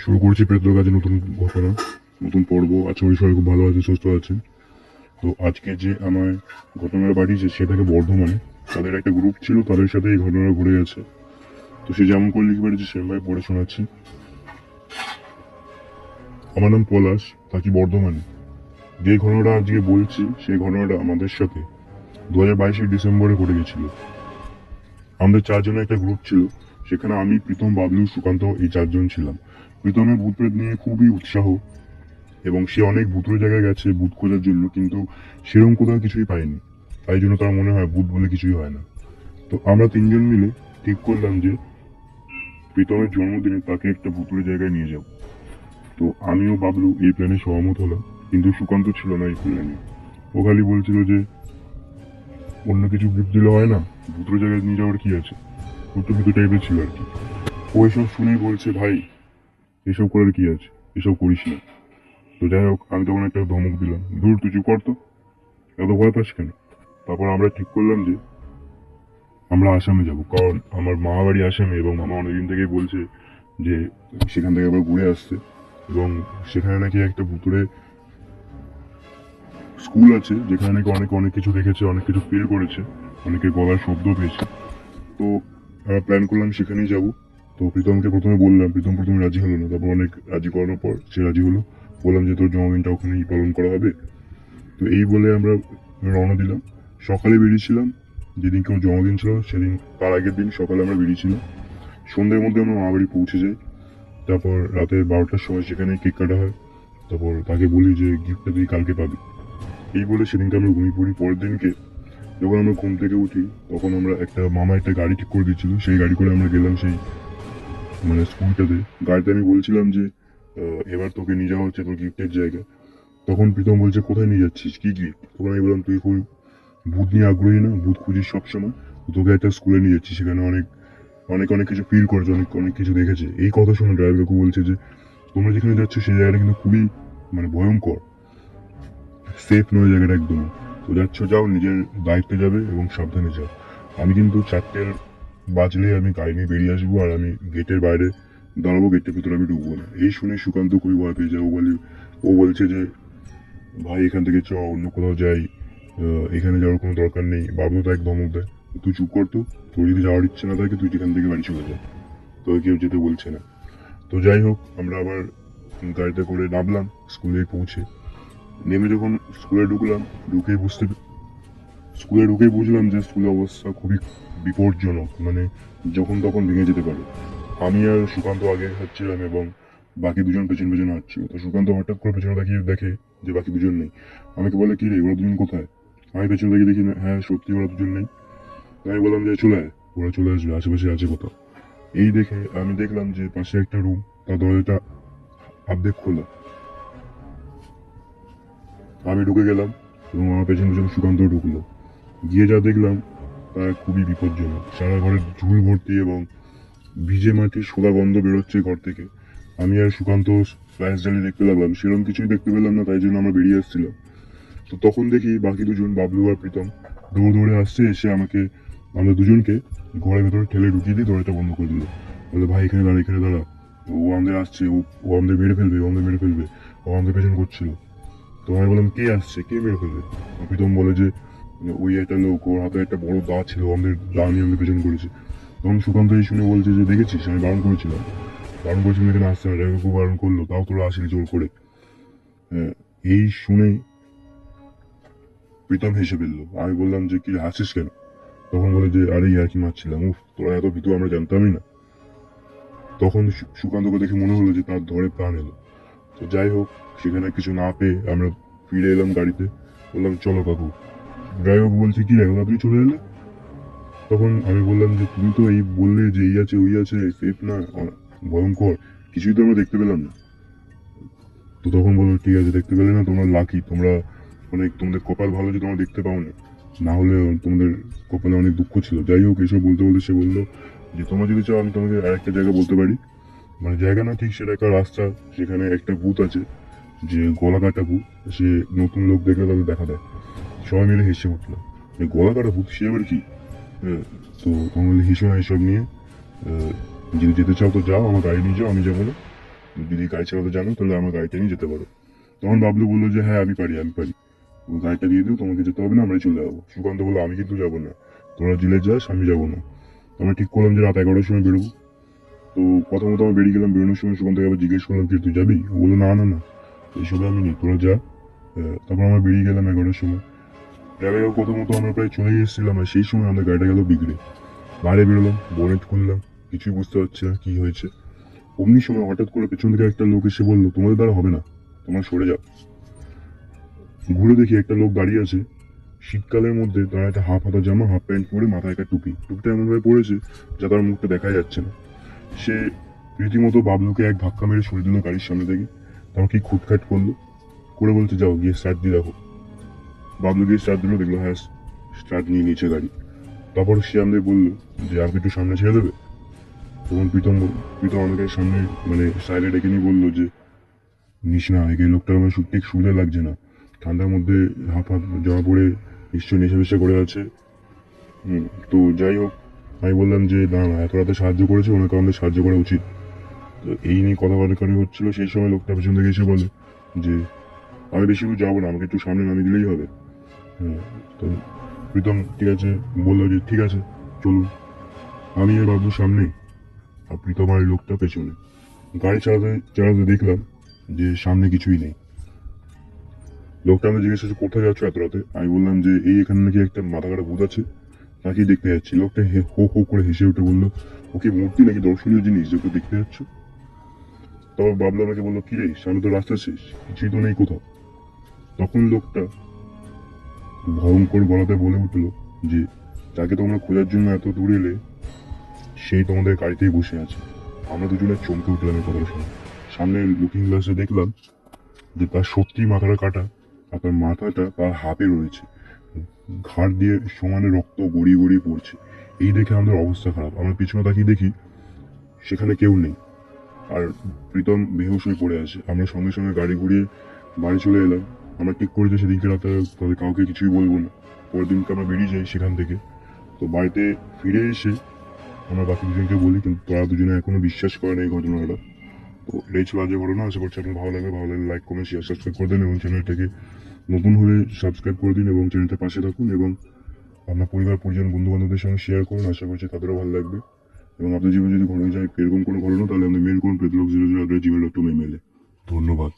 শুরু করছি পেট্রোল কাজে নতুন ঘটনা, নতুন পর্ব। আশা করি সবাই খুব ভালো আছে, সুস্থ আছেন। তো আজকে যে আমার ঘটনাটা পাঠিয়েছে সে থাকে বর্ধমানে। তাদের একটা গ্রুপ ছিল, তাদের সাথে এই ঘটনাটা ঘুরে গেছে। তো সে যেমন করে লিখে পাঠিয়েছে সেভাবে পড়ে শোনাচ্ছি। আমার নাম পলাশ, থাকি বর্ধমানে। যে ঘটনাটা আজকে বলছি সেই ঘটনাটা আমাদের সাথে 2022 ডিসেম্বরে ঘটে গেছিল। আমাদের চারজনের একটা গ্রুপ ছিল, সেখানে আমি, প্রীতম, বাবলু, সুকান্ত এই চারজন ছিলাম। প্রীতমের ভূত প্রেত নিয়ে খুবই উৎসাহ, এবং সে অনেক ভূতুরে জায়গায় গেছে ভূত খোঁজার জন্য, কিন্তু সেরকম কোথাও কিছুই পায়নি। তাই জন্য তার মনে হয় ভূত বলে কিছুই হয় না। তো আমরা তিনজন মিলে ঠিক করলাম যে প্রীতমের জন্মদিনে তাকে একটা ভুতুরে জায়গায় নিয়ে যাব। তো আমিও বাবলু এই প্ল্যানে সহমত হলাম, কিন্তু সুকান্ত ছিল না এই প্ল্যানে। ও খালি বলছিল যে অন্য কিছু গিফট দিলে হয় না, ভুতুরে জায়গায় নিয়ে যাওয়ার কি আছে। ভুতু ভুতু টাইপের ছিল আর কি। ও এসব শুনেই বলছে, ভাই এসব করার কি আছে, এসব করিস না। তো যাই হোক, আমি তখন একটা ধমক দিলাম, দূর তুই চুপ করতো, এত ভয় পাস কেন। তারপর আমরা ঠিক করলাম যে আমরা আসামে যাব, কারণ আমার মামা বাড়ি আসামে, এবং মামা অনেকদিন থেকেই বলছে যে সেখান থেকে আবার ঘুরে আসছে। এবং সেখানে নাকি একটা ভুতুরে স্কুল আছে, যেখানে নাকি অনেকে অনেক কিছু দেখেছে, অনেক কিছু ফিল করেছে, অনেকে গলার শব্দ পেয়েছে। তো আমরা প্ল্যান করলাম সেখানেই যাব। তো প্রীতমকে প্রথমে বললাম, প্রীতম প্রথমে রাজি হলো না, তারপর অনেক রাজি করানোর পর সে রাজি হলো। বললাম যে তোর জন্মদিনটা ওখানেই পালন করা হবে। তো এই বলে আমরা রওনা দিলাম। সকালে বেরিয়েছিলাম, যেদিন কেউ জন্মদিন ছিল সেদিন, তার আগের দিন সকালে আমরা বেরিয়েছিলাম। সন্ধ্যের মধ্যে আমরা মা বাড়ি পৌঁছে যাই। তারপর রাতে 12টার সময় সেখানে কেক কাটা হয়। তারপর তাকে বলি যে গিফটটা তুই কালকে পাবি। এই বলে সেদিনকে আমরা ঘুমিয়ে পড়ি। পরের দিনকে যখন আমরা ঘুম থেকে উঠি, তখন আমরা মামা একটা গাড়ি ঠিক করে দিচ্ছিল, সেই গাড়ি করে আমরা গেলাম সেই স্কুলটাতে। গাড়িতে আমি বলছিলাম যে এবার তোকে নিয়ে যাওয়া হচ্ছে তোর গিফটের জায়গায়। তখন প্রীতম বলছে, কোথায় নিয়ে যাচ্ছিস, কি গিফট। তখন আমি বললাম, তুই খুব ভূত নিয়ে আগ্রহী না, ভূত খুঁজিস সবসময়, তোকে একটা স্কুলে নিয়ে যাচ্ছি, সেখানে অনেক অনেক অনেক কিছু ফিল করেছে, অনেক অনেক কিছু দেখেছে। এই কথা শুনে ড্রাইভার কাকু বলছে যে তোমরা যেখানে যাচ্ছ সেই জায়গাটা কিন্তু খুবই ভয়ঙ্কর, সেফ নয় জায়গাটা একদম। তো যাচ্ছ যাও, নিজের দায়িত্বে যাবে এবং সাবধানে যাও। আমি কিন্তু 4টে বাজলে আমি গাড়ি নিয়ে বেরিয়ে আসবো, আর আমি গেটের বাইরে দাঁড়াবো, গেটের ভিতরে আমি ঢুকবো না। এই শুনে সুকান্ত খুবই ভয় পেয়ে যায়। ও বলছে যে ভাই এখান থেকে চ, অন্য কোথাও যাই, এখানে যাওয়ার কোনো দরকার নেই। বাবু তো এক ধমক দেয়, তুই চুপ করতো, তোর যদি যাওয়ার ইচ্ছে না থাকে তুই যেখান থেকে বাড়ি চলে যা, তোকে কেউ যেতে বলছে না। তো যাই হোক, আমরা আবার গাড়িতে করে নামলাম স্কুলে পৌঁছে। নেমে যখন স্কুলে ঢুকলাম, স্কুলে ঢুকেই বুঝলাম যে স্কুলের অবস্থা খুবই বিপজ্জনক, যখন তখন ভেঙে যেতে পারে। আমি আর সুকান্ত আগে হাঁটছিলাম, এবং বাকি দুজন পেছন পেছন হাঁটছিল। তো সুকান্ত হঠাৎ করে পেছনে তাকিয়ে দেখে যে বাকি দুজন নেই। আমাকে বলে, কি রে, ওরা দুজন কোথায়। আমি পেছনে তাকিয়ে দেখি না, হ্যাঁ সত্যি ওরা দুজন নেই। আমি বললাম যে চলে আয়, ওরা চলে আসবে, আশেপাশে আছে কোথাও। এই দেখে আমি দেখলাম যে পাশে একটা রুম, তার দরজাটা অর্ধেক খোলা। আমি ঢুকে গেলাম, এবং আমার পেছন পেছন সুকান্ত ঢুকলো। গিয়ে যা দেখলাম তা খুবই বিপজ্জনক। সারা ঘরে ঝুল ভর্তি, এবং ভিজে মাটির সোদা গন্ধ বেরোচ্ছে ঘর থেকে। আমি আর সুকান্ত ফ্ল্যাশ জ্বালিয়ে দেখতে লাগলাম, সেরকম কিছুই দেখতে পেলাম না, তাই জন্য আমরা বেরিয়ে আসছিলাম। তো তখন দেখি বাকি দুজন, বাবলু আর প্রীতম, দৌড়ে দৌড়ে আসছে, এসে আমাদের দুজনকে ঘরের ভেতরে ঠেলে ঢুকিয়ে দিয়ে দরজাটা বন্ধ করে দিল। বলে, ভাই এখানে দাঁড়া, এখানে দাঁড়া, ও আমাদের আসছে, ও আমাদের মেরে ফেলবে, ও আমাদের মেরে ফেলবে। ও আমাদের পেছন করছিল। তো আমি বললাম, কে আসছে, কে মেরে ফেলবে। প্রীতম বলে যে ওই একটা লোক, ওর হাতে একটা বড় দা ছিল, আমাদের দা নিয়ে আমাদের পেছন করেছে। তখন সুকান্ত এই শুনে বলছে যে দেখেছিস, আমি বারণ করেছিলাম এখানে আসছে না, ড্রাইভার খুব বারণ করলো, তাও তোরা আসিনি জোর করে। হ্যাঁ, এই শুনে প্রীতম হেসে ফেললো। আমি বললাম যে কি হাসিস কেন। তখন বলে যে আরে আর কি মারছিলাম, উফ তোরা এত ভীতু আমরা জানতামই না। তখন সুকান্তকে দেখে মনে হলো যে তার ধরে প্রাণ এলো। তো যাই হোক, সেখানে কিছু না পেয়ে আমরা ফিরে এলাম গাড়িতে। বললাম চলো কাকু। ড্রাইভার বলছে, কি এখন আপনি চলে এলে। তখন আমি বললাম যে তুমি তো এই বললে যে এই আছে ওই আছে, সেফ না, ভয়ঙ্কর, কিছুই তো আমরা দেখতে পেলাম না। তো তখন বললো, ঠিক আছে, দেখতে পেলে না, তোমরা লাকি, তোমরা তোমাদের কপাল ভালো যে তোমরা দেখতে পাও না, না হলে তোমাদের কপালে অনেক দুঃখ ছিল। যাই হোক, এইসব বলতে বলতে সে বললো যে তোমরা যদি চাও আমি তোমাকে আরেকটা জায়গা বলতে পারি, জায়গা না ঠিক, সেটা একটা রাস্তা, সেখানে একটা ভূত আছে, যে গলা কাটা ভূত। সে নতুন লোক দেখলে তাদের দেখা দেয়। সবাই মিলে হেসে উঠলো, গলা কাটা ভূত, সে আবার কি। তো তোমরা হেসো না এসব নিয়ে, যদি যেতে চাও তো যাও, আমার গাড়ি নিয়ে যাও, আমি যাবো না। যদি গাড়ি চালাতে জানো তাহলে আমার গাড়িটা নিয়ে যেতে পারো। তখন বাবলু বললো যে হ্যাঁ আমি পারি আমি পারি, তুমি গাড়িটা দিয়ে দিও, তোমাকে যেতে হবে না, আমরাই চলে যাবো। সুকান্ত বললো আমি কিন্তু যাবো না, তোরা জিলে যাস, আমি যাবো না। তো আমরা ঠিক করলাম যে রাত 11টার সময় বেরোবো। তো প্রথমত আমি বেরিয়ে গেলাম, বেরোনোর সময় সুকান্তকে আবার জিজ্ঞেস করলাম যে তুই যাবি? ও বললো না না না, এইসবে আমি নেই, তোরা যা। তারপর আমরা বেরিয়ে গেলাম 11টার সময়। যাই হোক, প্রথমত আমরা প্রায় চলে এসেছিলাম, আর সেই সময় আমাদের গাড়িটা গেল বিগড়ে। বাইরে বেরোলাম, বোনেট খুললাম, কিছুই বুঝতে পারছি না কি হয়েছে। অমনি সময় হঠাৎ করে পেছন থেকে একটা লোক এসে বললো তোমাদের দ্বারা হবে না, তোমরা সরে যাও। ঘুরে দেখি একটা লোক দাঁড়িয়ে আছে, শীতকালের মধ্যে তারা একটা হাফ হাতা জামা, হাফ প্যান্ট পরে, মাথায় একটা টুপি, টুপিটা এমনভাবে পড়েছে যা তার মুখটা দেখা যাচ্ছে না। সে রীতিমতো বাবলুকে এক ধাক্কা মেরে সরিয়ে দিল গাড়ির সামনে থেকে। তারপর কি খুটখাট করলো, করে বলছে যাও গিয়ে স্টার্ট দিয়ে দেখো। বাবলু গিয়ে স্টার্ট দিল, দেখলো হ্যাঁ স্টার্ট নিয়ে নিচে গাড়ি। তারপর সে আমাদের বললো যে আমাকে একটু সামনে ছেড়ে দেবে। তখন প্রীতম প্রীতম আমাকে সামনে মানে সাইডে ডেকে নিয়ে বললো যে নিস না, এই লোকটার আমার ঠিক সুবিধা লাগছে না, ঠান্ডার মধ্যে হাফ হাফ জামা পরে নিশ্চয়ই নেশা ফেশা করে আছে। তো যাই হোক, আমি বললাম যে না না, এত রাতে সাহায্য করেছে, ওনাকে আমাদের সাহায্য করা উচিত। তো এই নিয়ে কথা কাটাকাটি হচ্ছিল, সেই সময় লোকটা পেছন থেকে এসে বলে যে আমি বেশি দূর যাবো না, আমাকে একটু সামনে নামিয়ে দিলেই হবে। হ্যাঁ, তো প্রীতম ঠিক আছে বললো যে ঠিক আছে চলুন। আমি আর বাবু সামনে, আর প্রীতম আর এই লোকটা পেছনে। গাড়ি চালাতে চালাতে দেখলাম যে সামনে কিছুই নেই। লোকটা আমাকে জিজ্ঞেস করছে কোথায় যাচ্ছ এত রাতে। আমি বললাম যে এই এখানে নাকি একটা মাথা কাটা ভূত আছে, তাকেই দেখতে যাচ্ছি। লোকটা হো হো করে হেসে উঠে বললো ওকে মূর্তি নাকি দর্শনীয় জিনিস যে ওকে দেখতে যাচ্ছ? তারপর বাবলু আমাকে বললো কি রে, সামনে তো রাস্তা শেষ, কিছুই তো নেই কোথাও। তখন লোকটা ভয়ঙ্কর গলাতে বলে উঠলো যে যাকে তোমরা খোঁজার জন্য এত দূর এলে সেই তোমাদের গাড়িতেই বসে আছে। আমরা দুজনে চমকে উঠলাম এই কথাটা শুনে। সামনে লুকিং গ্লাসে দেখলাম যে তার সত্যি মাথাটা কাটা, আর তার মাথাটা তার হাতে রয়েছে, ঘাড় দিয়ে সমানে রক্ত গড়িয়ে গড়িয়ে পড়ছে। এই দেখে আমাদের অবস্থা খারাপ। আমরা পিছনে তাকিয়ে দেখি সেখানে কেউ নেই, আর প্রীতম বেহুশ হয়ে পড়ে আছে। আমরা সঙ্গে সঙ্গে গাড়ি ঘুরিয়ে বাড়ি চলে এলাম। আমরা ঠিক করেছি সেদিনকে রাতে তাদের কাউকে কিছুই বলবো না। পরের দিনকে আমরা বেরিয়ে যাই সেখান থেকে। তো বাড়িতে ফিরে এসে আমরা বাকি দুজনকে বলি, কিন্তু তারা দুজনে এখনো বিশ্বাস করে না এই ঘটনাটা। তো এটাই ছিল আজকের ঘটনা। আশা করছি আপনার ভালো লাগবে, ভালো লাগলে লাইক কমেন্ট শেয়ার সাবস্ক্রাইব করে দেন, এবং চ্যানেলটাকে নতুন হলে সাবস্ক্রাইব করে দিন এবং চ্যানেলটার পাশে থাকুন, এবং আপনার পরিবার পরিজন বন্ধু বান্ধবদের সঙ্গে শেয়ার করুন। আশা করছি তাদেরও ভালো লাগবে। এবং আপনার জীবনে যদি ঘটে যায় এরকম কোনো ঘটনা, তাহলে আমাদের মেল করুন প্রেতলোক 008@gmail.com ইমেলে। ধন্যবাদ।